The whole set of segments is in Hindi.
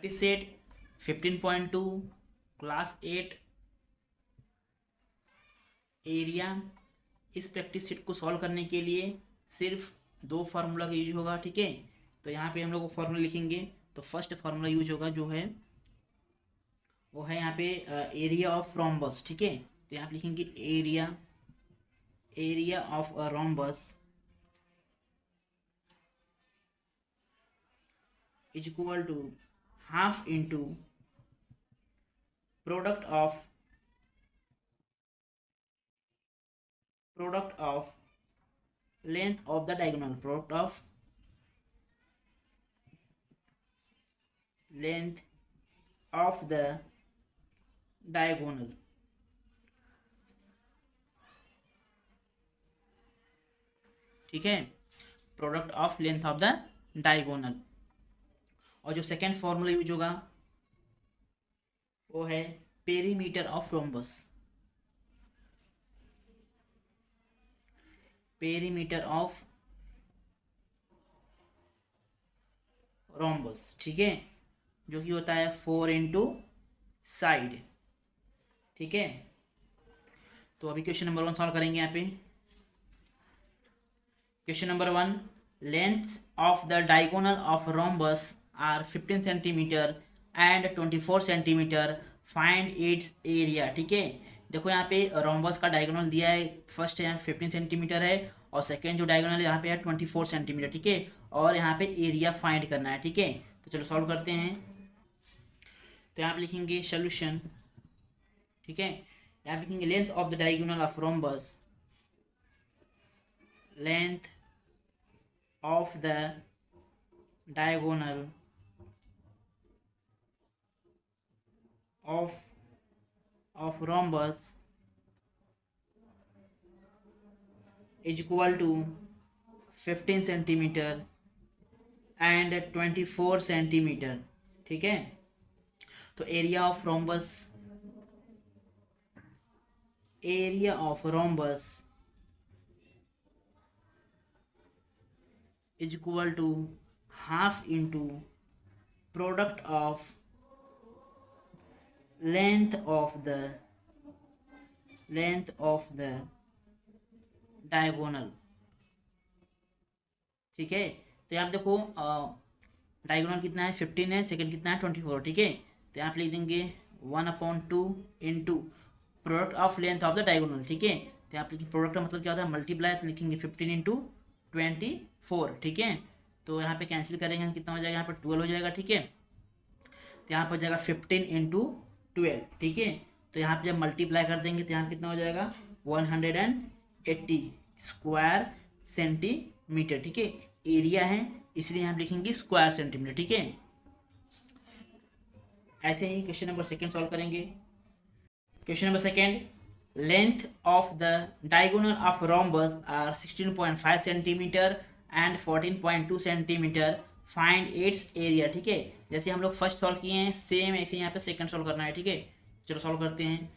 Practice set 15.2 class 8 area. इस प्रैक्टिस सेट को सॉल्व करने के लिए सिर्फ दो फार्मूला का यूज होगा, ठीक है। तो यहाँ पे हम लोग फार्मूला लिखेंगे। तो फर्स्ट फार्मूला यूज होगा जो है वो है यहाँ पे एरिया ऑफ रोम्बस, ठीक है। तो यहाँ पे लिखेंगे area of a rhombus is equal to half into product of length of the diagonal, product of length of the diagonal, ठीक है, product of length of the diagonal. और जो सेकेंड फॉर्मूला यूज होगा वो है perimeter of rhombus, perimeter of rhombus, ठीक है, जो कि होता है 4 इंटू साइड, ठीक है। तो अभी क्वेश्चन नंबर 1 सॉल्व करेंगे यहाँ पे। Question number 1, length of the diagonal of rhombus are 15 centimetre and 24 centimetre, find its area, ठीक है। देखो यहाँ पे रोम्बस का डायगोनल दिया है, फर्स्ट यहाँ 15 सेंटीमीटर है और सेकेंड जो डायगोनल है यहाँ पे है 24 सेंटीमीटर, ठीक है। और यहाँ पे एरिया फाइंड करना है, ठीक है। तो चलो सॉल्व करते हैं। तो यहाँ पे लिखेंगे सोल्यूशन, ठीक है। यहाँ पे लिखेंगे length of the diagonal of rhombus, length of the diagonal of rhombus is equal to 15 centimetre and 24 centimetre, ठीक है। तो area of rhombus is equal to half into product of length of the diagonal, ठीक है। तो यहाँ पे देखो डायगोनल कितना है 15 है, सेकंड कितना है 24, ठीक है। तो यहाँ पे लिख देंगे 1/2 into product of length of the diagonal, ठीक है। तो यहाँ पे प्रोडक्ट का मतलब क्या होता है मल्टीप्लाई, तो लिखेंगे 15 इंटू 24, ठीक है। तो यहाँ पे कैंसिल करेंगे कितना हो जाएगा, यहाँ पर 12 हो जाएगा, ठीक है। तो यहाँ पर हो जाएगा 15 इंटू 12, ठीक है। तो यहाँ पे जब मल्टीप्लाई कर देंगे तो यहाँ कितना हो जाएगा 180 स्क्वायर सेंटीमीटर, ठीक है। एरिया है इसलिए यहाँ पे लिखेंगे स्क्वायर सेंटीमीटर, ठीक है। ऐसे ही क्वेश्चन नंबर 2 सॉल्व करेंगे। Question number 2, length of the diagonal of rhombus are 16.5 centimetre and 14.2 centimetre, find its area, ठीक है। जैसे हम लोग फर्स्ट सॉल्व किए हैं सेम ऐसे यहाँ पे सेकंड सॉल्व करना है, ठीक है। चलो सॉल्व करते हैं,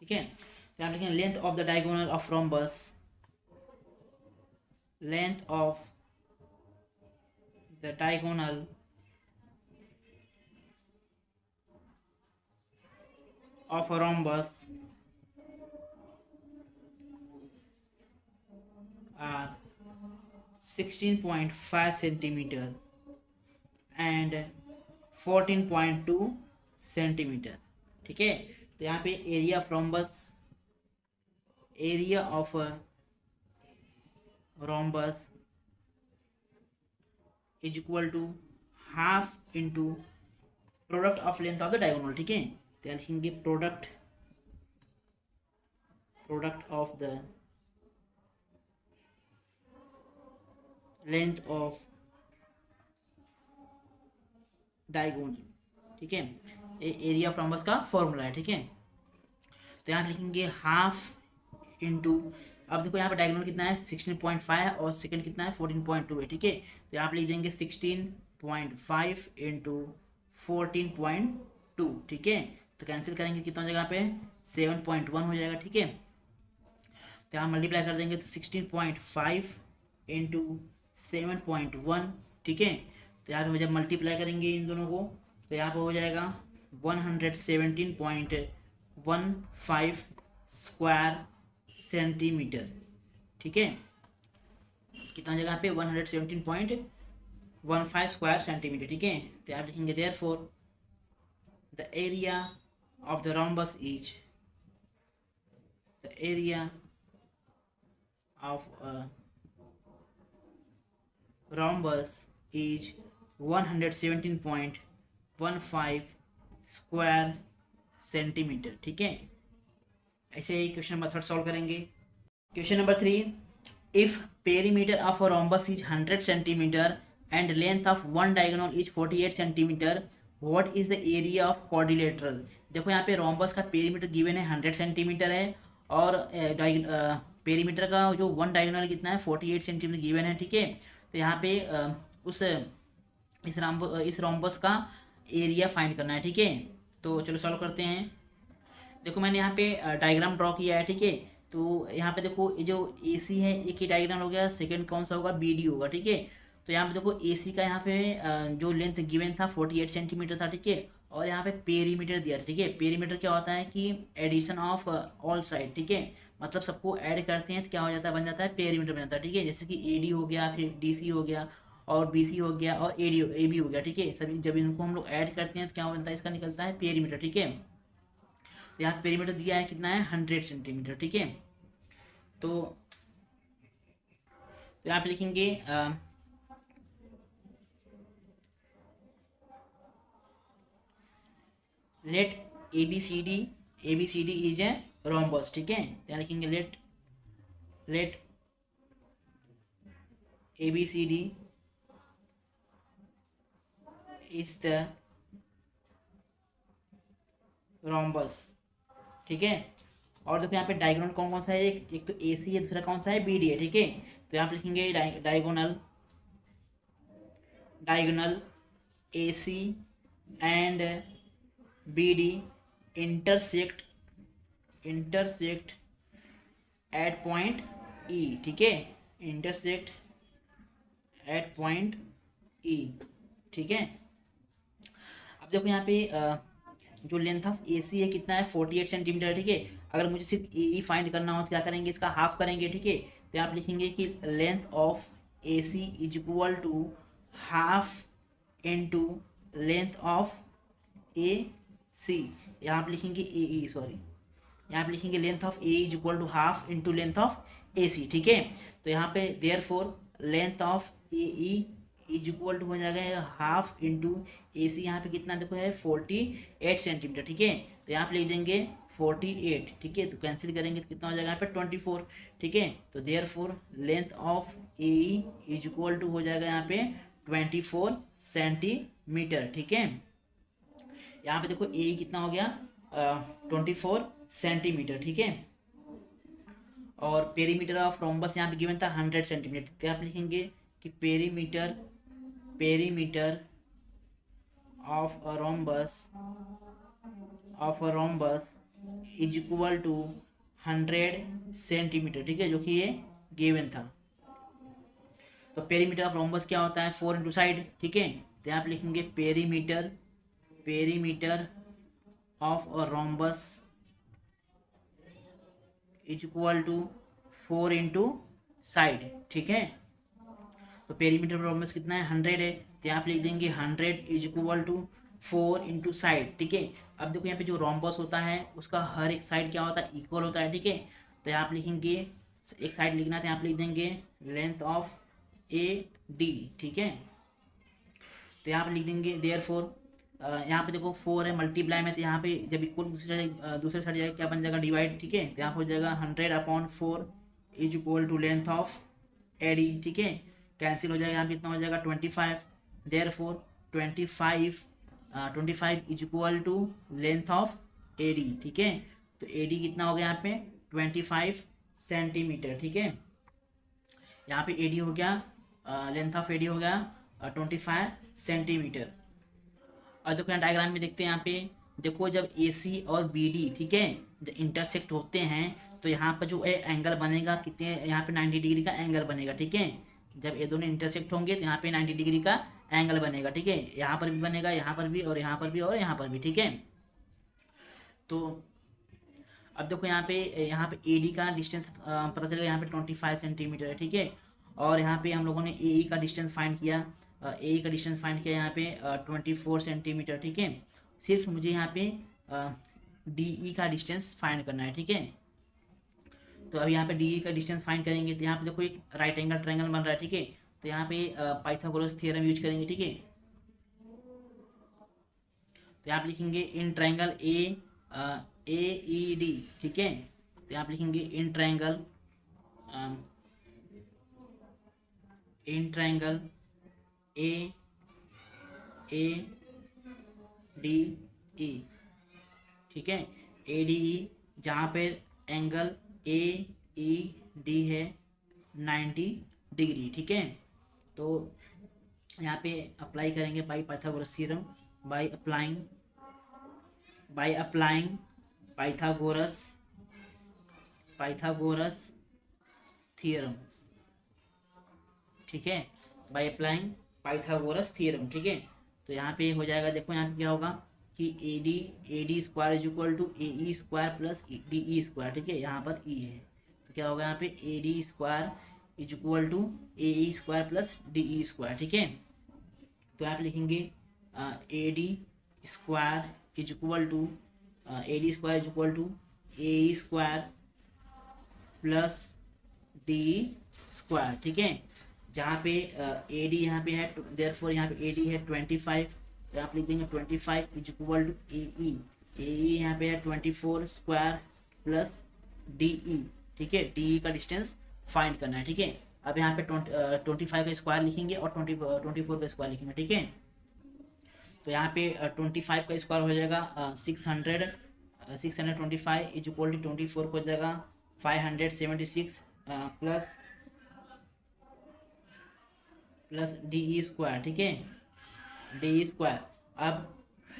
ठीक है। तो यहाँ लिखेंगे length of the diagonal of rhombus, length of the diagonal of rhombus are 16.5 centimetre and 14.2 centimetre, ठीक है। तो यहाँ पे area of rhombus is equal to half into product of length of the diagonal, ठीक है। तो यहाँ लिखेंगे product of the length of diagonal, ठीक है। एरिया ऑफ रोम्बस का फॉर्मूला है, ठीक है। तो यहाँ पे लिखेंगे हाफ इंटू, अब देखो यहाँ पे डायगोनल कितना है 16.5 है और सेकंड कितना है 14.2 है, ठीक है। तो यहाँ पे लिख देंगे 16.5 इंटू 14.2, ठीक है। तो कैंसिल करेंगे कितना हो जाएगा यहाँ पे 7.1 हो जाएगा, ठीक है। तो यहाँ मल्टीप्लाई कर देंगे तो 16.5 इंटू 7.1, ठीक है। तो यहाँ पे जब मल्टीप्लाई करेंगे इन दोनों को तो यहाँ पे हो जाएगा 117.15 स्क्वायर सेंटीमीटर, ठीक है। कितना जगह पे 117.15 स्क्वायर सेंटीमीटर, ठीक है। तो आप लिखेंगे therefore the area of the rhombus is the area of rhombus is 117.15 square centimetre, ठीक है। ऐसे ही क्वेश्चन नंबर 3 सॉल्व करेंगे। Question number 3, if perimeter of a rhombus is 100 centimeter and length of one diagonal is 48 centimeter, what is the area of quadrilateral? देखो यहाँ पे रोम्बस का पेरीमीटर गिवन है 100 सेंटीमीटर है और पेरीमीटर का जो वन डायगोनल कितना है 48 सेंटीमीटर गिवन है, ठीक है। तो यहाँ पे इस रोम्बस का एरिया फाइंड करना है, ठीक है। तो चलो सॉल्व करते हैं। देखो मैंने यहाँ पे डायग्राम ड्रॉ किया है, ठीक है। तो यहाँ पे देखो ये जो ए सी है एक ही डायग्राम हो गया, सेकंड कौन सा होगा बी डी होगा, ठीक है। तो यहाँ पे देखो ए सी का यहाँ पे जो लेंथ गिवन था 48 सेंटीमीटर था, ठीक है। और यहाँ पे पेरीमीटर दिया था, ठीक है। पेरीमीटर क्या होता है कि एडिशन ऑफ ऑल साइड, ठीक है। मतलब सबको ऐड करते हैं तो क्या हो जाता है, बन जाता है पेरीमीटर बन जाता है, ठीक है। जैसे कि ए डी हो गया, फिर डी सी हो गया और बी सी हो गया और ए बी हो गया, ठीक है। सभी जब इनको हम लोग ऐड करते हैं तो क्या बनता है, इसका निकलता है पेरीमीटर, ठीक है। तो यहाँ पेरीमीटर दिया है कितना है 100 सेंटीमीटर, ठीक है। तो यहाँ पे लिखेंगे let A B C D is a rhombus, ठीक है। तो यहाँ लिखेंगे let A B C D is the rhombus, ठीक है। और देखो यहाँ पे डायगोनल कौन कौन सा है, एक तो ए सी है, दूसरा कौन सा है बी डी है, ठीक है। तो यहाँ पे लिखेंगे diagonal A C and B D intersect at point E, ठीक है। इंटरसेक्ट एट पॉइंट ई, ठीक है। अब देखो यहाँ पे जो लेंथ ऑफ ए सी है कितना है 48 सेंटीमीटर, ठीक है। अगर मुझे सिर्फ ए फाइंड करना हो तो क्या करेंगे, इसका हाफ करेंगे, ठीक है। तो आप लिखेंगे कि length of A C is equal to half into length of A C. यहाँ पे लिखेंगे यहाँ पे लिखेंगे length of A is equal to half into length of A C, ठीक है। तो यहाँ पे therefore length of A is equal to हो जाएगा हाफ इंटू ए सी। यहाँ पे कितना देखो है 48 सेंटीमीटर, ठीक है। तो यहाँ पे लिख देंगे 48, ठीक है। तो कैंसिल करेंगे तो कितना हो जाएगा यहाँ पे 24, ठीक है। तो therefore length of A is equal to हो जाएगा यहाँ पे 24 सेंटीमीटर, ठीक है। यहाँ पे देखो ए कितना हो गया 24 सेंटीमीटर, ठीक है। और पेरीमीटर ऑफ रोम्बस यहाँ पे गिवन था 100 सेंटीमीटर। तो आप लिखेंगे कि perimeter of a rhombus is equal to 100 centimetre, ठीक है, जो कि ये गिवन था। तो पेरीमीटर ऑफ रोम्बस क्या होता है 4 इंटू साइड, ठीक है। तो यहाँ पे लिखेंगे perimeter of a rhombus is equal to 4 into side, ठीक है। तो पेरीमीटर ऑफ रोम्बस कितना है 100 है। तो यहाँ पे लिख देंगे 100 is equal to 4 into side, ठीक है। अब देखो यहाँ पे जो रोम्बस होता है उसका हर एक साइड क्या होता है इक्वल होता है, ठीक है। तो यहाँ पे लिखेंगे एक साइड लिखना है तो यहाँ पे लिख देंगे लेंथ ऑफ ए डी, ठीक है। तो यहाँ पे लिख देंगे देयरफॉर यहाँ पे देखो 4 है मल्टीप्लाई में, तो यहाँ पे जब इक्वल दूसरे साइड जाएगा क्या बन जाएगा डिवाइड, ठीक है। तो यहाँ पे हो जाएगा 100/4 is equal to length of A D, ठीक है। कैंसिल हो जाएगा, यहाँ पे कितना हो जाएगा 25, therefore 25 is equal to length of A D, ठीक है। तो ए डी कितना हो गया यहाँ पे 25 सेंटीमीटर, ठीक है। यहाँ पे ए डी हो गया लेंथ ऑफ ए डी हो गया 25 सेंटीमीटर। और देखो यहाँ डायग्राम में देखते हैं, यहाँ पे देखो जब ए सी और बी डी, ठीक है, जब इंटरसेक्ट होते हैं तो यहाँ पर जो एंगल बनेगा कितने, यहाँ पे 90 डिग्री का एंगल बनेगा, ठीक है। जब ये दोनों इंटरसेक्ट होंगे तो यहाँ पे 90 डिग्री का एंगल बनेगा, ठीक है। यहाँ पर भी बनेगा, यहाँ पर भी, और यहाँ पर भी, और यहाँ पर भी, ठीक है। तो अब देखो यहाँ पे ए डी का डिस्टेंस पता चलेगा, यहाँ पे 25 सेंटीमीटर है, ठीक है। और यहाँ पे हम लोगों ने ए का डिस्टेंस फाइंड किया, ए का डिस्टेंस फाइंड किया यहाँ पे 24 सेंटीमीटर, ठीक है। सिर्फ मुझे यहाँ पे डी ई का डिस्टेंस फाइंड करना है, ठीक है। तो अब यहाँ पे डी ई का डिस्टेंस फाइंड करेंगे तो यहाँ पे देखो एक राइट एंगल ट्रायंगल बन रहा है, ठीक है। तो यहाँ पे पाइथागोरस थ्योरम यूज करेंगे, ठीक है। तो यहाँ पे लिखेंगे in triangle A E D, ठीक है। तो यहाँ पे लिखेंगे in triangle A D E, ठीक है, ए डी ई, जहाँ पे एंगल ए ई डी है 90 डिग्री, ठीक है। तो यहाँ पे अप्लाई करेंगे by Pythagoras theorem, by applying Pythagoras theorem, ठीक है, बाई अप्लाइंग पाइथागोरस थ्योरम, ठीक है। तो यहाँ पे हो जाएगा, देखो यहाँ पे क्या होगा कि A D square is equal to A E square plus D E square, ठीक है। यहाँ पर ई है तो क्या होगा यहाँ पे A D square is equal to A E square plus D E square, ठीक है। तो यहाँ पे लिखेंगे A D square is equal to A E square plus D square, ठीक है। जहाँ पे ए डी यहाँ पे है, देयरफॉर यहाँ पे ए डी है 25, तो आप लिख देंगे 25 इज इक्वल टू ए ई यहाँ पे है 24 स्क्वायर प्लस डी ई, ठीक है। डी ई का डिस्टेंस फाइंड करना है, ठीक है। अब यहाँ पे 25 का स्क्वायर लिखेंगे और 24 का स्क्वायर लिखेंगे, ठीक है। तो यहाँ पे 25 का स्क्वायर हो जाएगा 625 इज इक्वल टू 24 हो जाएगा 576 प्लस डी ई स्क्वायर, ठीक है, डी ई स्क्वायर। अब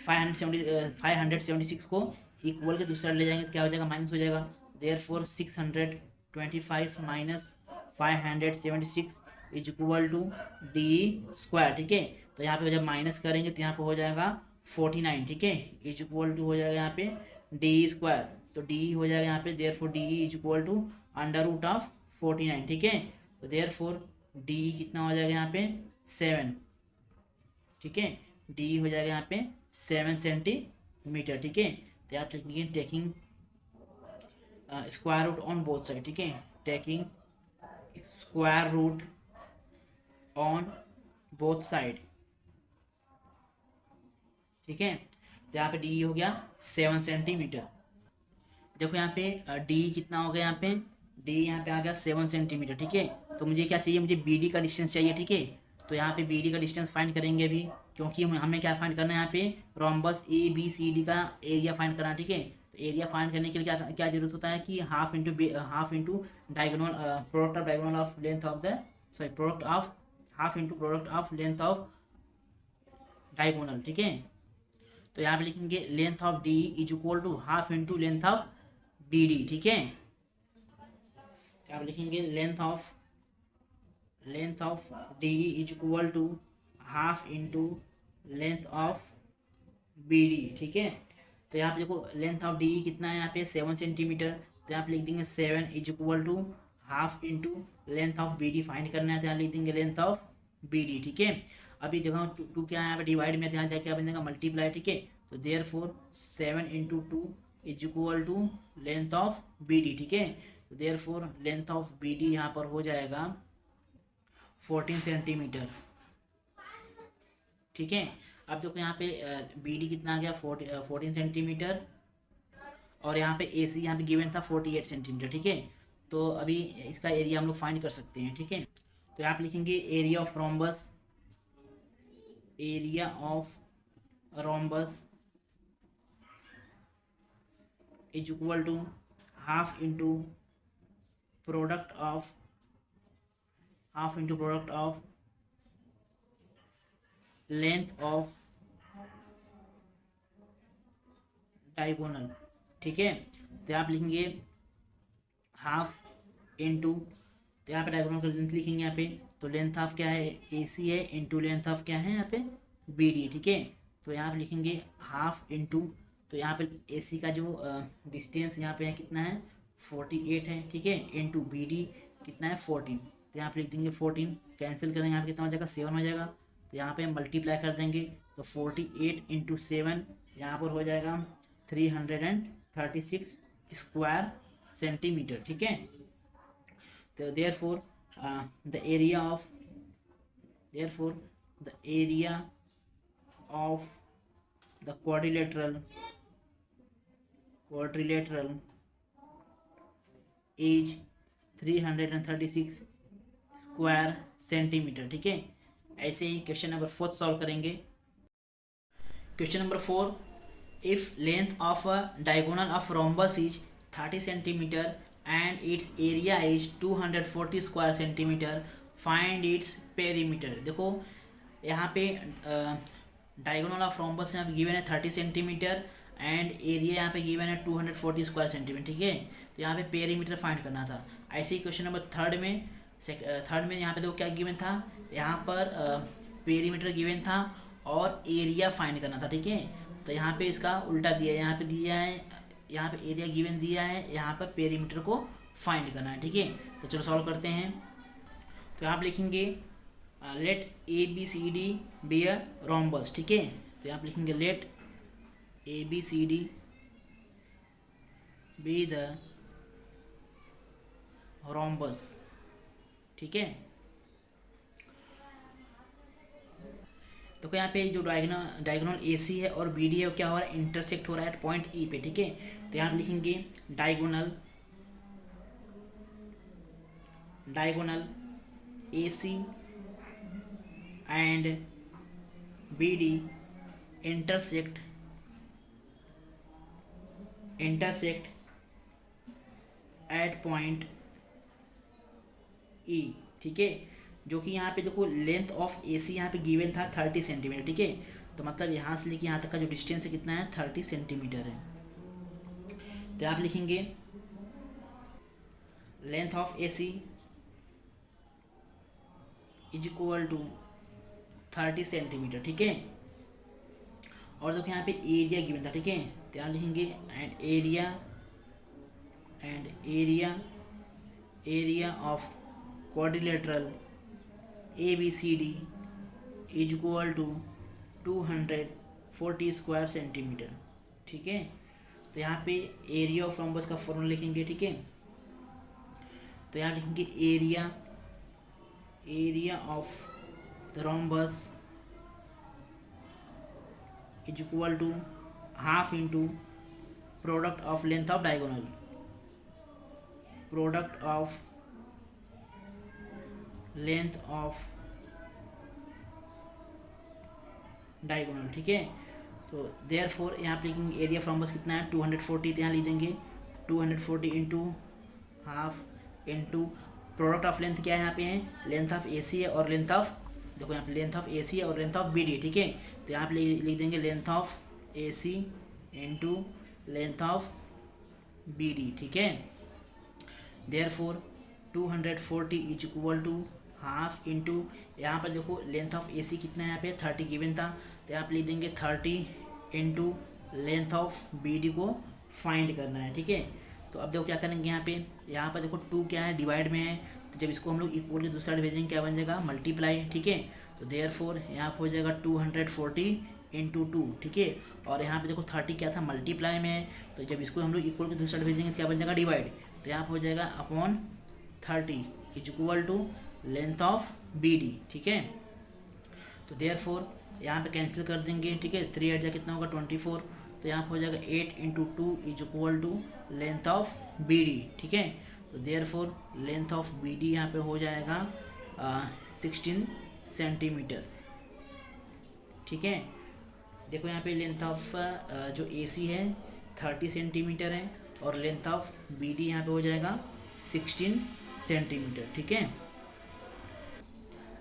576 को इक्वल के दूसरा ले जाएंगे, क्या हो जाएगा, माइनस हो जाएगा। Therefore 625 minus 576 is equal to D square, ठीक है। तो यहाँ पे जब माइनस करेंगे तो यहाँ पे हो जाएगा 49, ठीक है, इज इक्वल टू हो जाएगा यहाँ पे डी स्क्वायर, तो डी हो जाएगा यहाँ पे, therefore D is equal to under root of 49, ठीक है। तो देयरफॉर डी कितना हो जाएगा यहाँ पे 7, ठीक है, डी हो जाएगा यहाँ पे 7 सेंटीमीटर, ठीक है। तो आप लिखेंगे taking square root on both side, ठीक है, taking square root on both side, ठीक है। तो यहाँ पे डी हो गया 7 सेंटीमीटर। देखो यहाँ पे डी कितना हो गया, यहाँ पे डी यहाँ पे आ गया 7 सेंटीमीटर, ठीक है। तो मुझे क्या चाहिए, मुझे बी डी का डिस्टेंस चाहिए, ठीक है। तो यहाँ पे बी डी का डिस्टेंस फाइंड करेंगे अभी, क्योंकि हमें क्या फाइंड करना है, यहाँ पे rhombus A B C D का एरिया फाइंड करना है, ठीक है। तो एरिया फाइंड करने के लिए क्या जरूरत होता है कि half into diagonal product of diagonal of length of the product of half into product of length of diagonal, ठीक है। तो यहाँ पे लिखेंगे length of D is equal to half into length of B D, ठीक है। तो आप लिखेंगे length of D is equal to half into length of B D, ठीक है। तो यहाँ पे देखो लेंथ ऑफ डी कितना है, यहाँ पे 7 सेंटीमीटर। तो यहाँ पे लिख देंगे 7 is equal to half into length of B D find करना है, तो यहाँ लिख देंगे लेंथ ऑफ बी डी, ठीक है। अभी देखो टू क्या है, यहाँ पे डिवाइड में ध्यान जाके क्या बनेगा, मल्टीप्लाई, ठीक है। तो therefore 7 into 2 is equal to length of B D, ठीक है। तो therefore length of B D यहाँ पर हो जाएगा 14 सेंटीमीटर, ठीक है। अब देखो यहाँ पे बी डी कितना आ गया 14 सेंटीमीटर, और यहाँ पे ए सी यहाँ पे गिवन था 48 सेंटीमीटर, ठीक है। तो अभी इसका एरिया हम लोग फाइंड कर सकते हैं, ठीक है। तो यहाँ पे लिखेंगे area of rhombus is equal to half into product of length of diagonal, ठीक है। तो आप लिखेंगे हाफ इंटू, तो तो यहाँ पे डायगोनल का लेंथ लिखेंगे यहाँ पे, तो लेंथ ऑफ क्या है ए सी है इंटू लेंथ ऑफ क्या है यहाँ पे बी डी, ठीक है। तो यहाँ पे लिखेंगे हाफ इंटू, तो यहाँ पे ए सी का जो डिस्टेंस यहाँ पे है कितना है 48 है, ठीक है, इंटू बी डी कितना है 14, तो यहाँ पे लिख देंगे 14, कैंसिल कर देंगे यहाँ पे कितना हो जाएगा 7 हो जाएगा, तो यहाँ पे मल्टीप्लाई कर देंगे तो 48 इंटू 7 यहाँ पर हो जाएगा 336 स्क्वायर सेंटीमीटर, ठीक है। तो therefore the area of the quadrilateral is 336 square centimetre, ठीक है। ऐसे ही क्वेश्चन नंबर 4 सॉल्व करेंगे। Question number 4, if length of a diagonal of rhombus is 30 centimetre and it's area is 240 square centimetre, find its perimeter. देखो यहाँ पे डायगोनल ऑफ रोम्बस यहाँ पे गिवन है 30 सेंटीमीटर एंड एरिया यहाँ पे गिवन है 240 स्क्वायर सेंटीमीटर, ठीक है। तो यहाँ पे पेरीमीटर फाइंड करना था। ऐसे ही क्वेश्चन नंबर थर्ड में यहाँ पे देखो क्या गिवन था, यहाँ पर पेरीमीटर गिवन था और एरिया फाइंड करना था, ठीक है। तो यहाँ पे इसका उल्टा दिया है, यहाँ पे दिया है, यहाँ पे एरिया गिवन दिया है, यहाँ पर पेरीमीटर को फाइंड करना है, ठीक है। तो चलो सॉल्व करते हैं। तो यहाँ पे लिखेंगे let A B C D be a rhombus, ठीक है। तो यहाँ पे लिखेंगे let A B C D be the rhombus, ठीक है। तो यहाँ पे जो डायगोनल ए सी है और बी डी है वो क्या हो रहा है इंटरसेक्ट हो रहा है पॉइंट ई पे, ठीक है। तो यहाँ पे लिखेंगे diagonal A C and B D intersect at point E, ठीक है। जो कि यहाँ पे देखो लेंथ ऑफ ए सी यहाँ पे गिवन था 30 सेंटीमीटर, ठीक है। तो मतलब यहाँ से लेके यहाँ तक का जो डिस्टेंस है कितना है 30 सेंटीमीटर है। तो आप लिखेंगे length of A C is equal to 30 centimetre, ठीक है। और देखो यहाँ पे एरिया गिवन था, ठीक है। तो यहाँ लिखेंगे area of quadrilateral ABCD is equal to 240 square centimetre, ठीक है। तो यहाँ पे एरिया ऑफ रोम्बस का फॉर्मूला लिखेंगे, ठीक है। तो यहाँ लिखेंगे area of the rhombus is equal to half into product of length of diagonal, product of length of diagonal, ठीक है। तो देयरफॉर यहाँ पे लिखेंगे एरिया फ्रॉम बस कितना है 240, तो यहाँ लिख देंगे 240 into half into product of length क्या है यहाँ पे है लेंथ ऑफ ए सी है और लेंथ ऑफ, देखो यहाँ पे लेंथ ऑफ ए सी है और लेंथ ऑफ बी डी, ठीक है। तो यहाँ पे लिख देंगे length of A C into length of B D, ठीक है। Therefore 240 is equal to half into, यहाँ पर देखो लेंथ ऑफ ए सी कितना है यहाँ पे 30 गिवन था, तो यहाँ पे लिख देंगे 30 into length of B D को फाइंड करना है, ठीक है। तो अब देखो क्या करेंगे यहाँ पर देखो 2 क्या है डिवाइड में है, तो जब इसको हम लोग इक्वल के दूसरा साइड भेजेंगे क्या बन जाएगा मल्टीप्लाई, ठीक है। तो देयरफॉर यहाँ पर हो जाएगा 240 इंटू 2, ठीक है। और यहाँ पे देखो 30 क्या था मल्टीप्लाई में है, तो जब इसको हम लोग इक्वल के दूसरा साइड भेजेंगे क्या बन जाएगा डिवाइड, तो यहाँ पर हो जाएगा upon 30 is equal to length of B D, ठीक है। तो देयरफॉर यहाँ पे कैंसिल कर देंगे, ठीक है। 3 8 जा कितना होगा 24, तो यहाँ पे हो जाएगा 8 into 2 is equal to length of B D, ठीक है। तो therefore length of B D यहाँ पे हो जाएगा 16 सेंटीमीटर, ठीक है। देखो यहाँ पे लेंथ ऑफ जो ए सी है 30 सेंटीमीटर है और लेंथ ऑफ बी डी यहाँ पे हो जाएगा 16 सेंटीमीटर, ठीक है।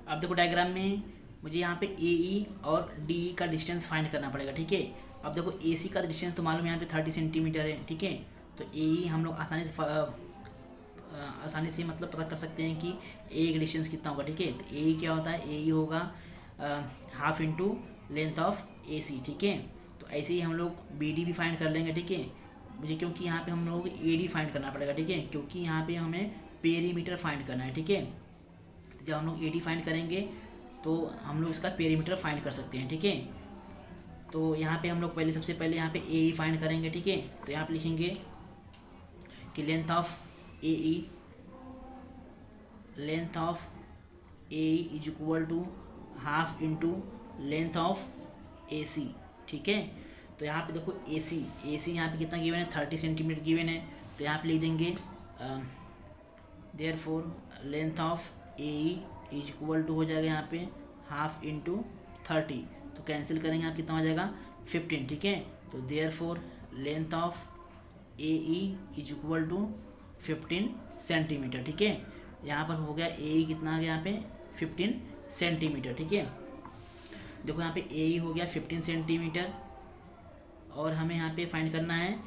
अब देखो डायग्राम में मुझे यहाँ पे ए ई और डी ई का डिस्टेंस फाइंड करना पड़ेगा, ठीक है। अब देखो ए सी का डिस्टेंस तो मालूम है यहाँ पे 30 सेंटीमीटर है, ठीक है। तो ए ई हम लोग आसानी से मतलब पता कर सकते हैं कि ए का डिस्टेंस कितना होगा, ठीक है। तो ए क्या होता है, ए होगा half into length of A C, ठीक है। तो ऐसे ही हम लोग बी डी भी फाइंड कर लेंगे, ठीक है मुझे, क्योंकि यहाँ पे हम लोग ए डी फाइंड करना पड़ेगा, ठीक है, क्योंकि यहाँ पे हमें पेरीमीटर फाइंड करना है, ठीक है। तो जब हम लोग ए डी फाइंड करेंगे तो हम लोग इसका पेरीमीटर फाइंड कर सकते हैं, ठीक है। तो यहाँ पे हम लोग पहले सबसे पहले यहाँ पे ए ई फाइंड करेंगे, ठीक है। तो यहाँ पे लिखेंगे कि length of A E is equal to half into length of A C, ठीक है। तो यहाँ पे देखो ए सी यहाँ पे कितना गिवन है, 30 सेंटीमीटर गिवन है। तो यहाँ पे लिख देंगे therefore length of A E is equal to हो जाएगा यहाँ पे हाफ इंटू 30, तो कैंसिल करेंगे आप कितना हो जाएगा 15, ठीक है। तो therefore length of A E is equal to 15 centimetre, ठीक है। यहाँ पर हो गया ए ई कितना आ गया यहाँ पे 15 सेंटीमीटर, ठीक है। देखो यहाँ पे ए ई हो गया 15 सेंटीमीटर और हमें यहाँ पे फाइंड करना है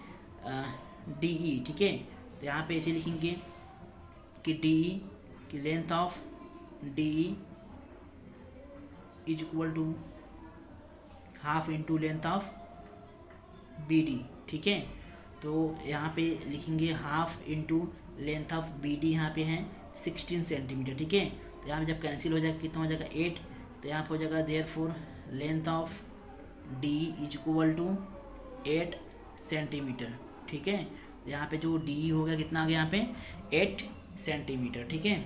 डी ई, ठीक है। तो यहाँ पे ऐसे लिखेंगे कि डी ई की length of D E is equal to half into length of B D, ठीक है। तो यहाँ पे लिखेंगे half into length of B D, यहाँ पे है 16 सेंटीमीटर, ठीक है। तो यहाँ पे जब कैंसिल हो जाएगा कितना हो जाएगा 8, तो यहाँ पे हो जाएगा therefore length of D is equal to 8 centimetre, ठीक है। तो यहाँ पे जो डी हो गया कितना आ गया यहाँ पे 8 सेंटीमीटर, ठीक है।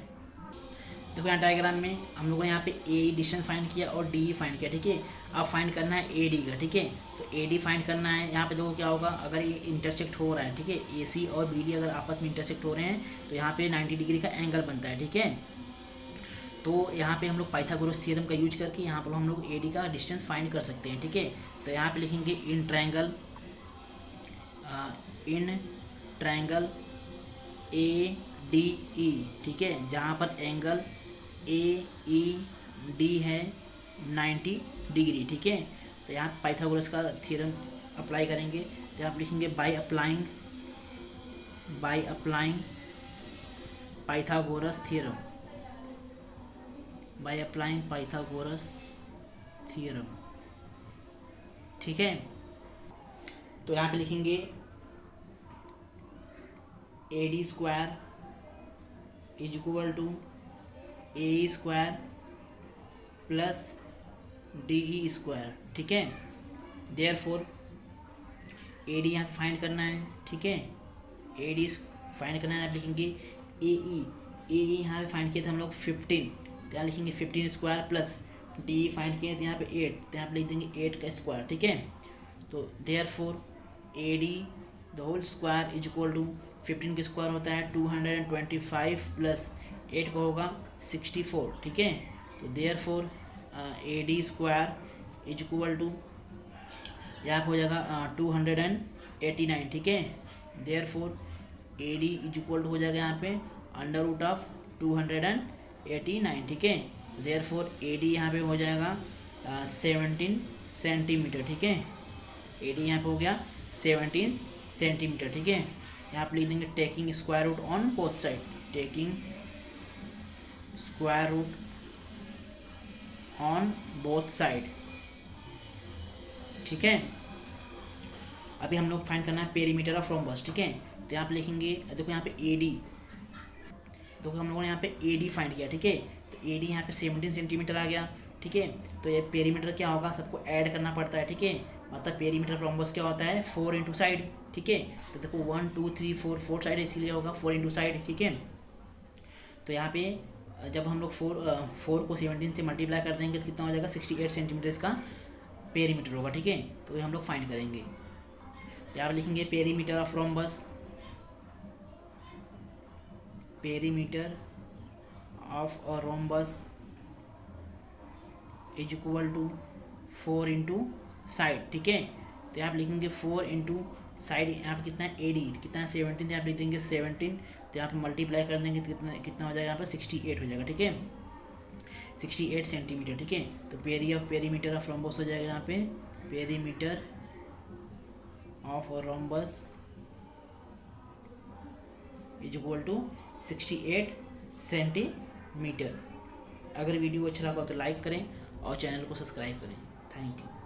देखो यहाँ डायग्राम में हम लोगों ने यहाँ पे ए डिस्टेंस फाइंड किया और डी फाइंड किया, ठीक है। अब फाइंड करना है ए डी का, ठीक है। तो ए डी फाइंड करना है, यहाँ पे देखो क्या होगा, अगर ये इंटरसेक्ट हो रहा है, ठीक है, ए सी और बी डी अगर आपस में इंटरसेक्ट हो रहे हैं तो यहाँ पे 90 डिग्री का एंगल बनता है, ठीक है। तो यहाँ पे हम लोग पाइथागोरस थ्योरम का यूज करके यहाँ पर हम लोग ए डी का डिस्टेंस फाइंड कर सकते हैं, ठीक है। तो यहाँ पे लिखेंगे in triangle A D E, ठीक है, जहाँ पर एंगल ए ई डी है 90 डिग्री, ठीक है। तो यहाँ पाइथागोरस का थ्योरम अप्लाई करेंगे। तो आप लिखेंगे बाय अप्लाइंग पाइथागोरस थ्योरम, ठीक है। तो यहाँ पे लिखेंगे A D square is equal to A square plus D E square, ठीक है। देयरफॉर ए डी यहाँ फाइंड करना है, ठीक है। ए डी फाइंड करना है, आप लिखेंगे ए ई यहाँ पे फाइंड किए थे हम लोग 15, तो यहाँ लिखेंगे 15 स्क्वायर प्लस डी फाइंड किए थे यहाँ पे 8, तो यहाँ पे लिख देंगे 8 का स्क्वायर, ठीक है। तो therefore A D the whole square is equal to 15 का स्क्वायर होता है 225 प्लस 8 का होगा 64, ठीक है। तो therefore A D square is equal to यहाँ पर हो जाएगा 289, ठीक है। Therefore A D is equal to हो जाएगा यहाँ पे अंडर रूट ऑफ 289, ठीक है। देयरफॉर ए डी यहाँ पे हो जाएगा 17 सेंटीमीटर, ठीक है। ए डी यहाँ पे हो गया 17 सेंटीमीटर, ठीक है। यहाँ पे लिख देंगे taking square root on both side, taking square root on both side, ठीक है। अभी हम लोग फाइंड करना है पेरीमीटर ऑफ रोम्बस, ठीक है। तो यहाँ पे लिखेंगे, देखो यहाँ पे ए डी, देखो हम लोगों ने यहाँ पे ए डी फाइंड किया, ठीक है। तो ए डी यहाँ पे 17 सेंटीमीटर आ गया, ठीक है। तो ये पेरीमीटर क्या होगा, सबको ऐड करना पड़ता है, ठीक है। मतलब पेरीमीटर ऑफ रोम्बस क्या होता है 4 इंटू साइड, ठीक है। तो देखो 1 2 3 4 साइड, इसीलिए होगा 4 इंटू साइड, ठीक है। तो यहाँ पे जब हम लोग 4 को 17 से मल्टीप्लाई कर देंगे तो कितना हो जाएगा 68 सेंटीमीटर इसका पेरीमीटर होगा, ठीक है। तो ये हम लोग फाइंड करेंगे। यहाँ पे लिखेंगे perimeter of rhombus, perimeter of a rhombus is equal to 4 into side, ठीक है। तो यहाँ पे लिखेंगे 4 इंटू साइड, यहाँ पे कितना है ए डी कितना है 17, यहाँ पे लिख देंगे 17, तो यहाँ पे मल्टीप्लाई कर देंगे तो कितना हो जाएगा यहाँ पे 68 हो जाएगा, ठीक है। 68 सेंटीमीटर, ठीक है। तो पेरीमीटर ऑफ रोम्बस हो जाएगा यहाँ पे perimeter of rhombus is equal to 68 centimetre. अगर वीडियो अच्छा लगा तो लाइक करें और चैनल को सब्सक्राइब करें। Thank you.